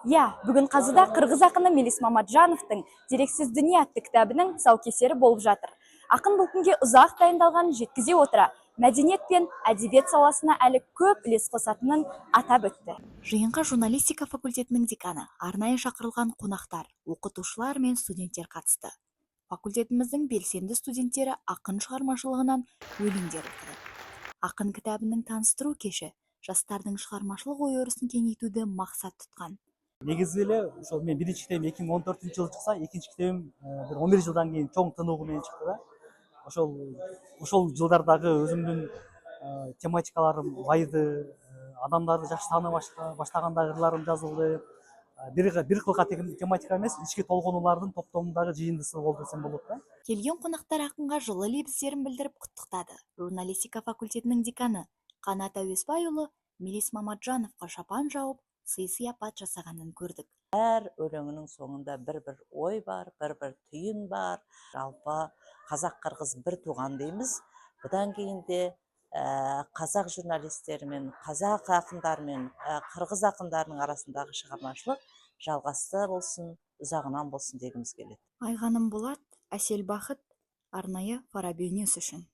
Иә, бүгін Қазыда қырғыз ақыны Мелис Мамаджановтың «Дерексіз дүние» атты кітабының тұсаукесері болып жатыр. Ақын бұл күнге ұзақ дайындалғанын жеткізе отыра, мәдениет пен әдебиет саласына әлі көп үлес қосатынын атап өтті. Жиынға журналистика факультетінің деканы, арнайы шақырылған қонақтар, оқытушылар мен студенттер қатысты. Факультетіміздің белсенді студенттері ақын шығармашылығынан өлеңдер оқыды. Ақын кітабының таныстыру кеші жастардың шығармашылық ой-өрісін кеңейтуді мақсат тұтқан. Негізі ошол мен биринчи китебим 2014 жылы чыкса, экинчи китебим бир 11 жылдан кийин чоң тыныгуу менен чыкты да. Ошол жылдардагы өзүмдүн тематикаларым байды, адамдарды жакшы таана баштагандагы ырларым жазылды. Бир кылка тематика эмес, ички толгонуулардын топтомундагы жыйындысы болду десем болот да. Келген қонақтар ақынға жылы лебіздерін білдіріп құттықтады. Журналистика факультетінің деканы Қанат Әуесбайұлы Мелис Мамаджановқа шапан жауып, сый-сияпат жасағанын көрдік. Әр өлеңінің соңында бір-бір ой бар, бір-бір түйін бар. Жалпы қазақ-қырғыз бір туған дейміз. Бұдан кейін де қазақ журналистерімен, қазақ ақындарымен, қырғыз ақындарының арасындағы шығармашылық жалғасты болсын, ұзағынан болсын дегіміз келеді. Айғаным Болат, Әсел Бақыт, арнайы Фараби Ньюс үшін.